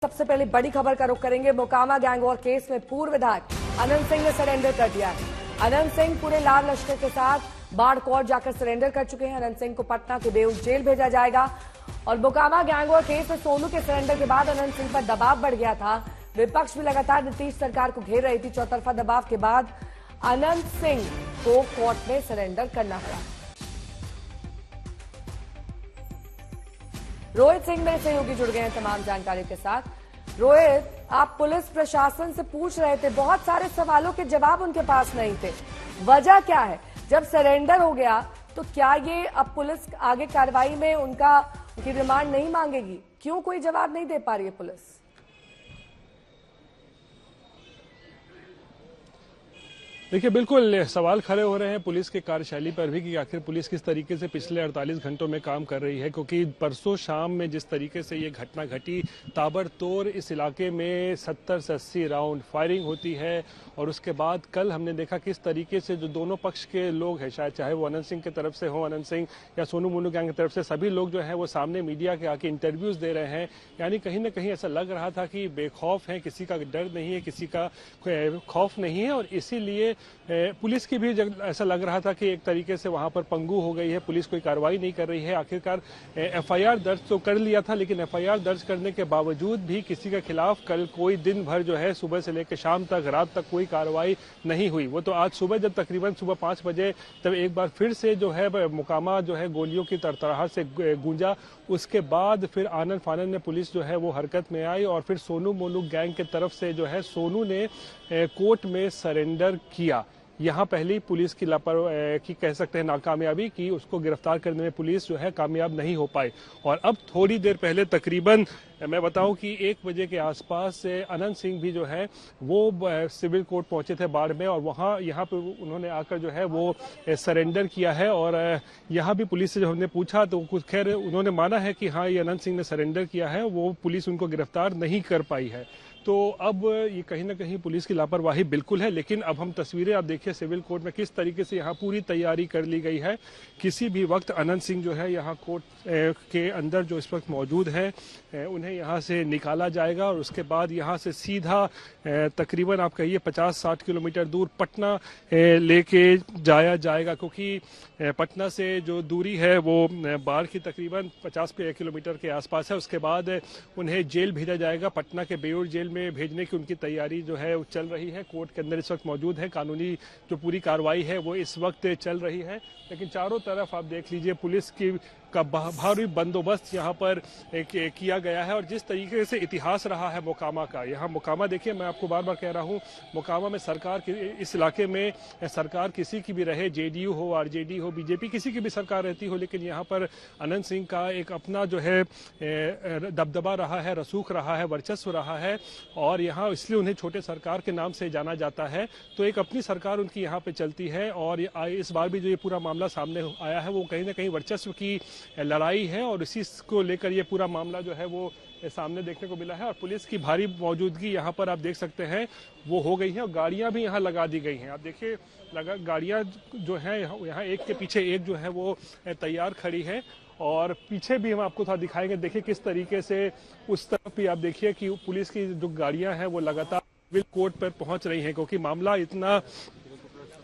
सबसे पहले बड़ी खबर का रुख करेंगे। मोकामा गैंग वॉर केस में पूर्व विधायक अनंत सिंह ने सरेंडर कर दिया है। अनंत सिंह पूरे लाल लश्कर के साथ बाढ़ कोर्ट जाकर सरेंडर कर चुके हैं। अनंत सिंह को पटना के बेऊर जेल भेजा जाएगा। और मोकामा गैंग वॉर केस में सोनू के सरेंडर के बाद अनंत सिंह पर दबाव बढ़ गया था। विपक्ष भी लगातार नीतीश सरकार को घेर रही थी। चौतरफा दबाव के बाद अनंत सिंह को कोर्ट में सरेंडर करना पड़ा। रोहित सिंह मेरे सहयोगी जुड़ गए हैं तमाम जानकारी के साथ। रोहित, आप पुलिस प्रशासन से पूछ रहे थे, बहुत सारे सवालों के जवाब उनके पास नहीं थे। वजह क्या है? जब सरेंडर हो गया तो क्या ये अब पुलिस आगे कार्रवाई में उनकी रिमांड नहीं मांगेगी? क्यों कोई जवाब नहीं दे पा रही है पुलिस? देखिए, बिल्कुल सवाल खड़े हो रहे हैं पुलिस के कार्यशैली पर भी कि आखिर पुलिस किस तरीके से पिछले 48 घंटों में काम कर रही है। क्योंकि परसों शाम में जिस तरीके से ये घटना घटी, ताबड़तोड़ इस इलाके में 70 से 80 राउंड फायरिंग होती है। और उसके बाद कल हमने देखा किस तरीके से जो दोनों पक्ष के लोग हैं, शायद चाहे वो अनंत सिंह की तरफ से हो, अनंत सिंह या सोनू मोनू गैंग की तरफ से, सभी लोग जो है वो सामने मीडिया के आके इंटरव्यूज दे रहे हैं। यानी कहीं ना कहीं ऐसा लग रहा था कि बेखौफ है, किसी का डर नहीं है, किसी का खौफ नहीं है। और इसीलिए पुलिस की भी ऐसा लग रहा था कि एक तरीके से वहां पर पंगु हो गई है, पुलिस कोई कार्रवाई नहीं कर रही है। आखिरकार एफआईआर दर्ज तो कर लिया था, लेकिन एफआईआर दर्ज करने के बावजूद भी किसी के खिलाफ कल कोई दिन भर जो है सुबह से लेकर शाम तक, रात तक कोई कार्रवाई नहीं हुई। वो तो आज सुबह जब तकरीबन सुबह 5 बजे जब एक बार फिर से जो है मोकामा जो है गोलियों की तरतराहट से गूंजा, उसके बाद फिर आनन फानन में पुलिस जो है वो हरकत में आई। और फिर सोनू मोनू गैंग की तरफ से जो है सोनू ने कोर्ट में सरेंडर किया। यहाँ पहले पुलिस की लापरवाही की कह सकते हैं नाकामयाबी की, उसको गिरफ्तार करने में पुलिस जो है कामयाब नहीं हो पाई। और अब थोड़ी देर पहले तकरीबन मैं बताऊं कि 1 बजे के आसपास अनंत सिंह भी जो है वो सिविल कोर्ट पहुंचे थे बाढ़ में, और यहाँ पे उन्होंने आकर जो है वो सरेंडर किया है। और यहाँ भी पुलिस से जब हमने पूछा तो कुछ खैर उन्होंने माना है कि हाँ, ये अनंत सिंह ने सरेंडर किया है, वो पुलिस उनको गिरफ्तार नहीं कर पाई है। तो अब ये कहीं ना कहीं पुलिस की लापरवाही बिल्कुल है। लेकिन अब हम तस्वीरें आप देखिए सिविल कोर्ट में किस तरीके से यहाँ पूरी तैयारी कर ली गई है। किसी भी वक्त अनंत सिंह जो है यहाँ कोर्ट के अंदर जो इस वक्त मौजूद है, उन्हें यहाँ से निकाला जाएगा। और उसके बाद यहाँ से सीधा तकरीबन आप कहिए 50-60 किलोमीटर दूर पटना लेके जाया जाएगा। क्योंकि पटना से जो दूरी है वो बाढ़ की तकरीबन 50 किलोमीटर के आसपास है। उसके बाद उन्हें जेल भेजा जाएगा। पटना के बेऊर जेल में भेजने की उनकी तैयारी जो है चल रही है, कोर्ट के अंदर इस वक्त मौजूद है। कानूनी जो पूरी कार्रवाई है वो इस वक्त चल रही है। लेकिन चारों तरफ आप देख लीजिए पुलिस की का भारी बंदोबस्त यहाँ पर किया गया है। और जिस तरीके से इतिहास रहा है मोकामा का, यहाँ मोकामा देखिए, मैं आपको बार बार कह रहा हूँ, मोकामा में सरकार इस इलाके में सरकार किसी की भी रहे, जेडीयू हो, आरजेडी हो, बीजेपी, किसी की भी सरकार रहती हो, लेकिन यहाँ पर अनंत सिंह का एक अपना जो है दबदबा रहा है, रसूख रहा है, वर्चस्व रहा है। और यहाँ इसलिए उन्हें छोटे सरकार के नाम से जाना जाता है। तो एक अपनी सरकार उनकी यहाँ पे चलती है। और इस बार भी जो ये पूरा मामला सामने आया है वो कहीं ना कहीं वर्चस्व की लड़ाई है। और इसी को लेकर ये पूरा मामला जो है वो सामने देखने को मिला है। और पुलिस की भारी मौजूदगी यहाँ पर आप देख सकते हैं वो हो गई है। और गाड़ियां भी यहाँ लगा दी गई हैं। आप देखिए गाड़ियां जो है यहाँ एक के पीछे एक जो है वो तैयार खड़ी है। और पीछे भी हम आपको थोड़ा दिखाएंगे, देखिए किस तरीके से उस तरफ भी आप देखिए कि पुलिस की जो गाड़ियां हैं वो लगातार सिविल कोर्ट पर पहुंच रही हैं। क्योंकि मामला इतना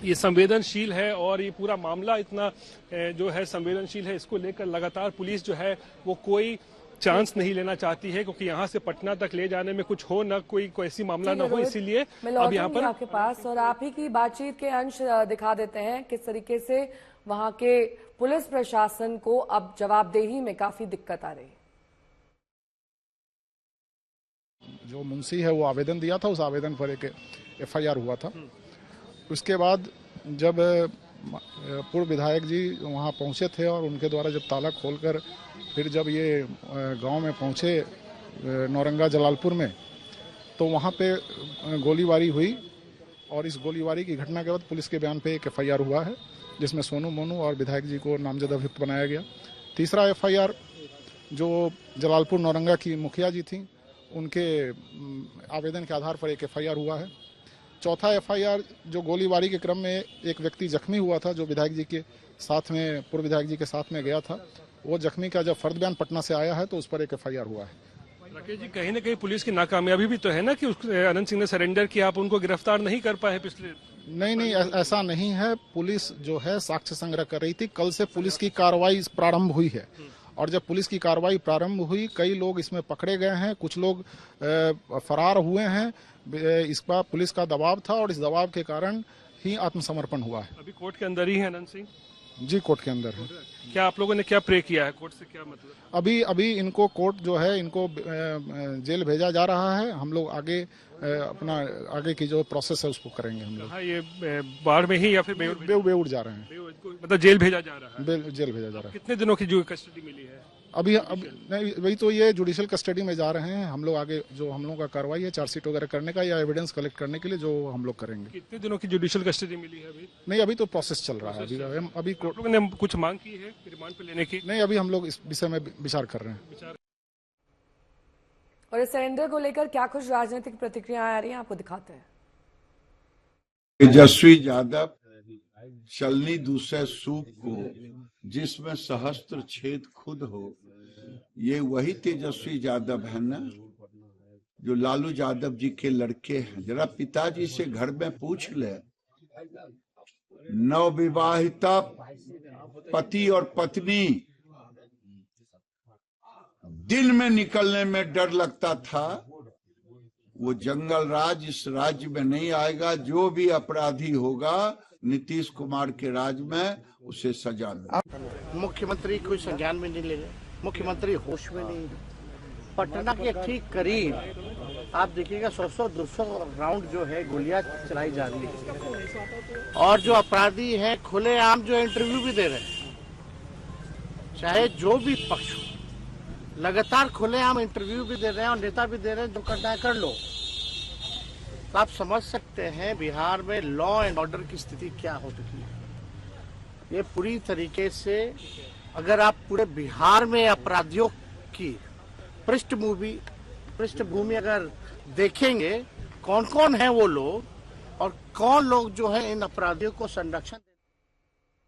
ये संवेदनशील है और ये पूरा मामला इतना जो है संवेदनशील है, इसको लेकर लगातार पुलिस जो है वो कोई चांस नहीं लेना चाहती है। क्योंकि यहाँ से पटना तक ले जाने में कुछ हो ना, कोई ऐसी मामला ना हो, इसीलिए अब यहाँ पर आपके पास और आप ही की बातचीत के अंश दिखा देते हैं किस तरीके से वहां के पुलिस प्रशासन को अब जवाबदेही में काफी दिक्कत आ रही है। जो मुंशी है वो आवेदन दिया था, उस आवेदन पर एक एफआईआर हुआ था। उसके बाद जब पूर्व विधायक जी वहाँ पहुँचे थे और उनके द्वारा जब ताला खोलकर फिर जब ये गांव में पहुँचे नौरंगा जलालपुर में, तो वहाँ पे गोलीबारी हुई। और इस गोलीबारी की घटना के बाद पुलिस के बयान पे एक एफआईआर हुआ है, जिसमें सोनू मोनू और विधायक जी को नामजद अभियुक्त बनाया गया। तीसरा एफआईआर जो जलालपुर नौरंगा की मुखिया जी थी, उनके आवेदन के आधार पर एक एफआईआर हुआ है। चौथा एफआईआर जो गोलीबारी के क्रम में एक व्यक्ति जख्मी हुआ था, जो विधायक जी के साथ में, पूर्व विधायक जी के साथ में गया था, वो जख्मी का जब फर्द बयान पटना से आया है तो उस पर एक एफआईआर हुआ है। राकेश जी, कहीं ना कहीं पुलिस की नाकामयाबी भी तो है ना कि अनंत सिंह ने सरेंडर किया, आप उनको गिरफ्तार नहीं कर पाए पिछले। नहीं, ऐसा नहीं है। पुलिस जो है साक्ष्य संग्रह कर रही थी। कल से पुलिस की कार्रवाई प्रारंभ हुई है और जब पुलिस की कार्रवाई प्रारंभ हुई, कई लोग इसमें पकड़े गए हैं, कुछ लोग फरार हुए हैं। इस पर पुलिस का दबाव था और इस दबाव के कारण ही आत्मसमर्पण हुआ है। अभी कोर्ट के अंदर ही है अनंत सिंह? जी, कोर्ट के अंदर है। क्या आप लोगों ने क्या प्रे किया है कोर्ट से, क्या मतलब? अभी इनको कोर्ट जो है इनको जेल भेजा जा रहा है। हम लोग आगे अपना आगे की जो प्रोसेस है उसको करेंगे हम लोग। हाँ, ये बाढ़ में ही या फिर बेऊर जा रहे हैं। मतलब जेल भेजा जा रहा है? जेल भेजा जा रहा है। कितने दिनों की जो कस्टडी मिली है? अभी नहीं, वही तो ये जुडिशियल कस्टडी में जा रहे हैं। हम लोग आगे जो हम लोगों का कार्रवाई है चार्जशीट वगैरह करने का या एविडेंस कलेक्ट करने के लिए जो हम लोग करेंगे। कितने दिनों की जुडिशियल कस्टडी मिली है अभी? नहीं, अभी तो प्रोसेस चल रहा है। अभी कोर्ट ने कुछ मांग की है रिमांड पे लेने की? नहीं, अभी हम लोग इस विषय में विचार कर रहे हैं। और इस सरेंडर को लेकर क्या कुछ राजनीतिक प्रतिक्रियाएं आ रही हैं, आपको दिखाते हैं। तेजस्वी यादव चलनी दूसरे सूप को जिसमें सहस्त्र छेद खुद हो, ये वही तेजस्वी यादव है ना जो लालू यादव जी के लड़के हैं। जरा पिताजी से घर में पूछ ले, नवविवाहिता पति और पत्नी दिन में निकलने में डर लगता था, वो जंगल राज इस राज्य में नहीं आएगा। जो भी अपराधी होगा नीतीश कुमार के राज में उसे सजा मिलेगी। मुख्यमंत्री कोई संज्ञान में नहीं ले रहे, मुख्यमंत्री होश में नहीं। पटना के ठीक करीब आप देखिएगा 100-200 राउंड जो है गोलियां चलाई जा रही है और जो अपराधी हैं खुलेआम जो इंटरव्यू भी दे रहे हैं, चाहे जो भी पक्ष हो, लगातार खुलेआम इंटरव्यू भी दे रहे हैं और नेता भी दे रहे हैं, जो करना है कर लो। तो आप समझ सकते हैं बिहार में लॉ एंड ऑर्डर की स्थिति क्या हो चुकी है। ये पूरी तरीके से अगर आप पूरे बिहार में अपराधियों की पृष्ठभूमि अगर देखेंगे, कौन कौन है वो लोग और कौन लोग जो है इन अपराधियों को संरक्षण